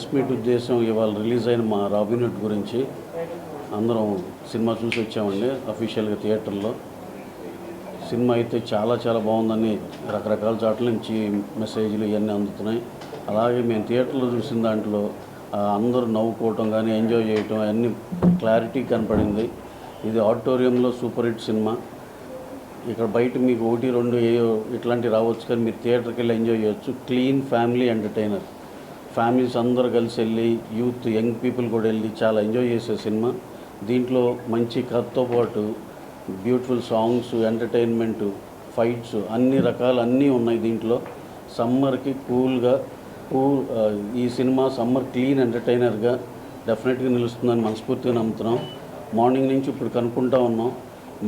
Press meet ఉద్దేశం ఇవాళ release అయిన మా రాబిన్ హుడ్ గురించి అందరం సినిమా చూసి వచ్చామండి అఫీషియల్గా థియేటర్లో. సినిమా అయితే చాలా చాలా బాగుందని రకరకాల చోట్ల నుంచి మెసేజ్లు ఇవన్నీ అందుతున్నాయి. అలాగే మేము థియేటర్లో చూసిన దాంట్లో అందరూ నవ్వుకోవటం కానీ ఎంజాయ్ చేయటం అన్నీ క్లారిటీ కనపడింది. ఇది ఆడిటోరియంలో సూపర్ హిట్ సినిమా. ఇక్కడ బయట మీకు 1, 2 ఇట్లాంటివి రావచ్చు, కానీ మీరు థియేటర్కి వెళ్ళి ఎంజాయ్ చేయొచ్చు. Clean family entertainer. ఫ్యామిలీస్ అందరూ కలిసి వెళ్ళి, యూత్ యంగ్ పీపుల్ కూడా వెళ్ళి చాలా ఎంజాయ్ చేసే సినిమా. దీంట్లో మంచి కథతో పాటు బ్యూటిఫుల్ సాంగ్స్, ఎంటర్టైన్మెంట్, ఫైట్స్ అన్ని రకాలు అన్నీ ఉన్నాయి దీంట్లో. సమ్మర్కి ఈ సినిమా సమ్మర్ క్లీన్ ఎంటర్టైనర్గా డెఫినెట్గా నిలుస్తుందని మనస్ఫూర్తిగా నమ్ముతున్నాం. మార్నింగ్ నుంచి ఇప్పుడు కనుక్కుంటా ఉన్నాం,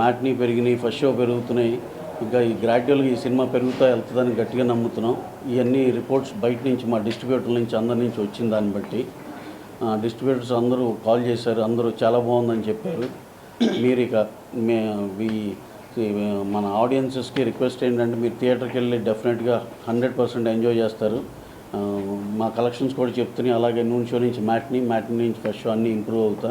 మ్యాట్నీ పెరిగినాయి, ఫస్ట్ షో పెరుగుతున్నాయి, ఇంకా ఈ గ్రాడ్యువల్గా ఈ సినిమా పెరుగుతూ వెళ్తుందని గట్టిగా నమ్ముతున్నాం. ఇవన్నీ రిపోర్ట్స్ బయట నుంచి మా డిస్ట్రిబ్యూటర్ల నుంచి అందరి నుంచి వచ్చిన దాన్ని బట్టి డిస్ట్రిబ్యూటర్స్ అందరూ కాల్ చేశారు, అందరూ చాలా బాగుందని చెప్పారు. మీరు ఇక మన ఆడియన్సెస్కి రిక్వెస్ట్ ఏంటంటే మీరు థియేటర్కి వెళ్ళి డెఫినెట్గా 100% ఎంజాయ్ చేస్తారు. మా కలెక్షన్స్ కూడా చెప్తున్నాయి. అలాగే నూన్ షో నుంచి మ్యాట్నీ నుంచి ఫస్ట్ షో అన్నీ ఇంప్రూవ్ అవుతా.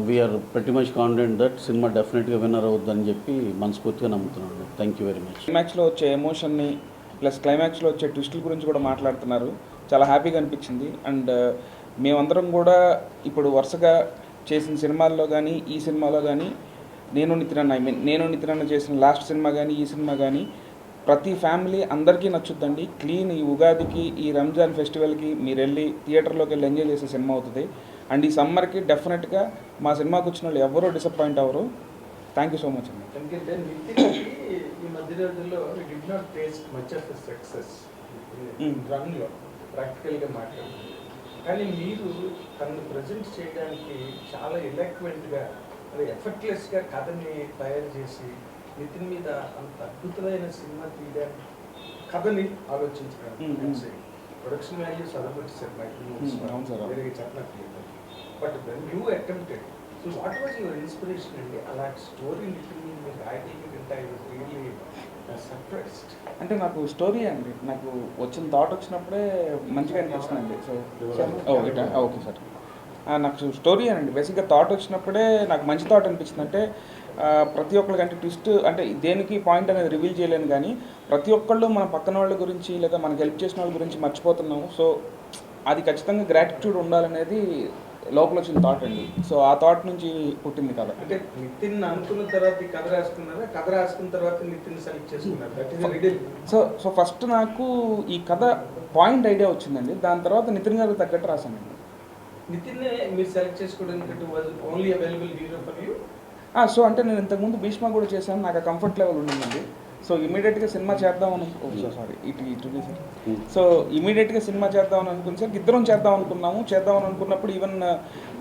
వీఆర్ ప్రతి మచ్ కాన్ఫిడెంట్ దట్ సినిమా డెఫినెట్గా విన్నర్ అవుతుందని చెప్పి మనస్ఫూర్తిగా నమ్ముతున్నాను. Thank you very much. క్లైమాక్స్లో వచ్చే ఎమోషన్ని ప్లస్ క్లైమాక్స్లో వచ్చే ట్విస్టుల గురించి కూడా మాట్లాడుతున్నారు. చాలా హ్యాపీగా అనిపించింది. అండ్ మేమందరం కూడా ఇప్పుడు వరుసగా చేసిన సినిమాల్లో కానీ ఈ సినిమాలో కానీ నేను నితిన్ చేసిన లాస్ట్ సినిమా కానీ ఈ సినిమా కానీ ప్రతి ఫ్యామిలీ అందరికీ నచ్చుద్దండి. క్లీన్ ఈ ఉగాదికి ఈ రంజాన్ ఫెస్టివల్కి మీరు వెళ్ళి థియేటర్లోకి వెళ్ళి ఎంజాయ్ చేసే సినిమా అవుతుంది. అండ్ ఈ సమ్మర్కి డెఫినెట్గా మా సినిమాకి వచ్చిన వాళ్ళు ఎవరూ డిసప్పాయింట్ అవ్వరు. థ్యాంక్ యూ సో మచ్ అండి. ఎందుకంటే ఈ మధ్య రోజుల్లో did not taste much of success రన్లో ప్రాక్టికల్గా మాట్లాడుతుంది. కానీ మీరు తనను ప్రజెంట్ చేయడానికి చాలా ఎలక్వెంట్గా అది ఎఫర్ట్లెస్గా కథని తయారు చేసి నితిన్ మీద అంత అద్భుతమైన సినిమా తీయడానికి కథని ఆలోచించడానికి ప్రొడక్షన్ వాల్యూస్ అదొకటి వేరే చెప్పట్లేదు. But when you attempted, so what was your inspiration అండి? అలాంటి స్టోరీ నితిన్ మీరు రాయడానికి వింటే ఐ వాజ్ రియల్లీ సర్ప్రైజ్డ్. అంటే నాకు స్టోరీ అండి, నాకు వచ్చిన థాట్ వచ్చినప్పుడే మంచిగా అనిపిస్తుందండి. సో ఓకే సార్, నాకు స్టోరీ అండి బేసిక్గా థాట్ వచ్చినప్పుడే నాకు మంచి థాట్ అనిపించింది. అంటే ప్రతి ఒక్కరికి అంటే ట్విస్ట్ అంటే దేనికి పాయింట్ అనేది రివీల్ చేయలేను, కానీ ప్రతి ఒక్కళ్ళు మన పక్కన వాళ్ళ గురించి లేదా మనకి హెల్ప్ చేసిన వాళ్ళ గురించి మర్చిపోతున్నాము. సో అది ఖచ్చితంగా గ్రాటిట్యూడ్ ఉండాలనేది లోపల వచ్చిన థాట్ అండి. సో ఆ థాట్ నుంచి పుట్టింది కథ. అంటే నితిన్ అనుకున్న తర్వాత ఈ కథ రాసుకున్నారా, కథ రాసుకున్న తర్వాత నితిన్ సెలెక్ట్ చేసుకున్నారు? సో ఫస్ట్ నాకు ఈ కథ పాయింట్ ఐడియా వచ్చిందండి, దాని తర్వాత నితిన్ గారికి తగ్గట్టు రాశానండి. నితిన్ మీరు సెలెక్ట్ చేసుకోవడానికి was only available hero for you? So అంటే నేను ఇంతకుముందు భీష్మ కూడా చేశాను, నాకు ఆ కంఫర్ట్ లెవెల్ ఉండిందండి. సో ఇమీడియట్గా సినిమా చేద్దామని సో ఇమీడియట్గా సినిమా చేద్దామని అనుకుని సార్ ఇద్దరం చేద్దామని అనుకున్నప్పుడు ఈవెన్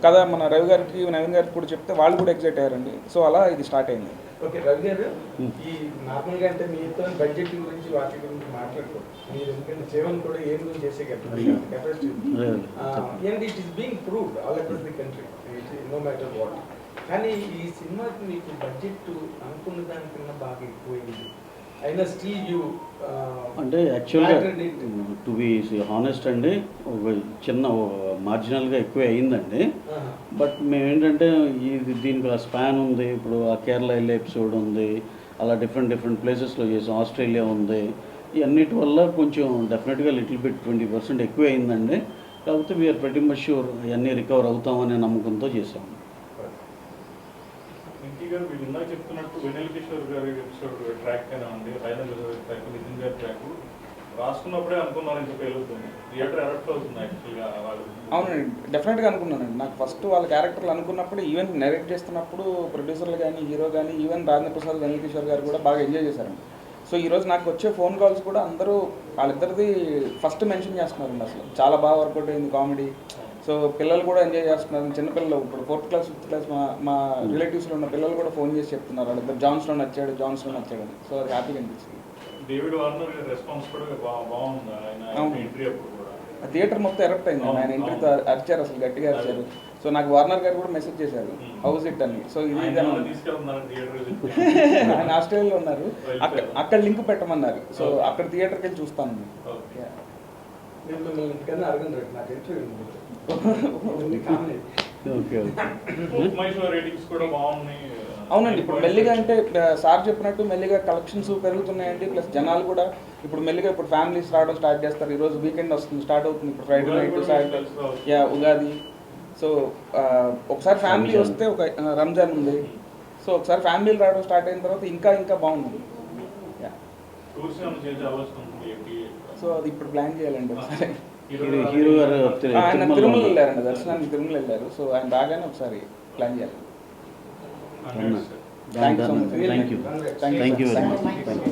కథ మన రవి గారికి నవీన్ గారికి కూడా చెప్తే వాళ్ళు కూడా ఎగ్జైట్ అయ్యారండి. సో అలా ఇది స్టార్ట్ అయింది. ఓకే రవి గారు, ఈ నార్మల్గా అంటే మీతో బడ్జెట్ గురించి వాటి గురించి మాట్లాడుకోరు మీరు, ఎందుకంటే జీవన్ కూడా ఏం గురించి చేసే capacity and it is being proved all across the country no matter what. కానీ ఈ సినిమాకి మీకు బడ్జెట్ అనుకున్న దానికన్నా బాగా ఎక్కువైంది, అయినా స్టిల్ యూ అంటే యాక్చువల్గా టు బి హానెస్ట్ అండి ఒక చిన్న మార్జినల్గా ఎక్కువ అయిందండి. బట్ మేము ఏంటంటే దీనికి ఆ స్పాన్ ఉంది, ఇప్పుడు ఆ కేరళ వెళ్ళే ఎపిసోడ్ ఉంది, అలా డిఫరెంట్ ప్లేసెస్లో చేసాం, ఆస్ట్రేలియా ఉంది, ఈ అన్నిటి వల్ల కొంచెం డెఫినెట్గా లిటిల్ బిట్ 20% ఎక్కువ అయిందండి. కాకపోతే వీఆర్ వెరీ మచ్ షూర్ ఇవన్నీ రికవర్ అవుతామనే నమ్మకంతో చేసాము. గారు మీరు ఇందాక చెప్తున్నట్టు వెన్నెల కిషోర్ గారి ఎపిసోడ్ ట్రాక్ అయినా ఉంది, ఫైనల్ ట్రాక్ నితిన్ గారి ట్రాక్ రాసుకున్నప్పుడే అనుకున్నారు ఇంకా ఫెయిల్ అవుతుంది, థియేటర్ ఎరప్ట్ అవుతుంది యాక్చువల్గా వాళ్ళు? అవునండి, డెఫినెట్గా అనుకున్నానండి. నాకు ఫస్ట్ వాళ్ళ క్యారెక్టర్లు అనుకున్నప్పుడు ఈవెన్ నెరేట్ చేస్తున్నప్పుడు ప్రొడ్యూసర్లు కానీ హీరో కానీ ఈవెన్ రాజేంద్ర ప్రసాద్ వెన్నెల కిషోర్ గారు కూడా బాగా ఎంజాయ్ చేశారండి. సో ఈరోజు నాకు వచ్చే ఫోన్ కాల్స్ కూడా అందరూ వాళ్ళిద్దరిది ఫస్ట్ మెన్షన్ చేస్తున్నారండి. అసలు చాలా బాగా వర్కౌట్ అయింది కామెడీ. సో పిల్లలు కూడా ఎంజాయ్ చేస్తున్నారు, చిన్నపిల్లలు ఇప్పుడు 4th క్లాస్ 5th క్లాస్ మా రిలేటివ్స్లో ఉన్న పిల్లలు కూడా ఫోన్ చేసి చెప్తున్నారు వాళ్ళిద్దరు జాన్స్లో నచ్చాడు అని. సో అది హ్యాపీగా అనిపించింది. డేవిడ్ వార్నర్ రెస్పాన్స్ కూడా బాగుంది, ఆయన ఎంట్రీ అప్పుడు కూడా థియేటర్ మొత్తం ఎరప్ట్ అయింది, ఆయన ఎంట్రీతో అరిచారు, అసలు గట్టిగా అరిచారు. సో నాకు వార్నర్ గారు కూడా మెసేజ్ చేశారు హౌస్ ఇట్ అని. సో ఇది ఆయన ఆస్ట్రేలియాలో ఉన్నారు, అక్కడ లింక్ పెట్టమన్నారు. సో అక్కడ థియేటర్కి వెళ్ళి చూస్తాను. నేను మిమ్మల్ని ఇంటికన్నా అడగను రేపు నాకు interview comedy. Okay okay. My show ratings కూడా బాగున్నాయి. అవునండి, ఇప్పుడు మెల్లిగా అంటే సార్ చెప్పినట్టు మెల్లిగా కలెక్షన్స్ పెరుగుతున్నాయండి. ప్లస్ జనాలు కూడా ఇప్పుడు మెల్లిగా ఇప్పుడు ఫ్యామిలీస్ రావడం స్టార్ట్ చేస్తారు. ఈరోజు వీకెండ్ వస్తుంది, స్టార్ట్ అవుతుంది. ఇప్పుడు Friday night Saturday, yeah Ugadi. So ఒకసారి ఫ్యామిలీ వస్తే ఒక రంజాన్ ఉంది. సో ఒకసారి ఫ్యామిలీలు రావడం స్టార్ట్ అయిన తర్వాత ఇంకా ఇంకా బాగుంది. యా, సో అది ఇప్పుడు ప్లాన్ చేయాలండి ఒకసారి. హీరో గారు ఆయన తిరుమల వెళ్ళారండి, దర్శనానికి తిరుమల వెళ్ళారు. సో ఆయన రాగానే ఒకసారి ప్లాన్ చేయాలి. Thank you thank you very much.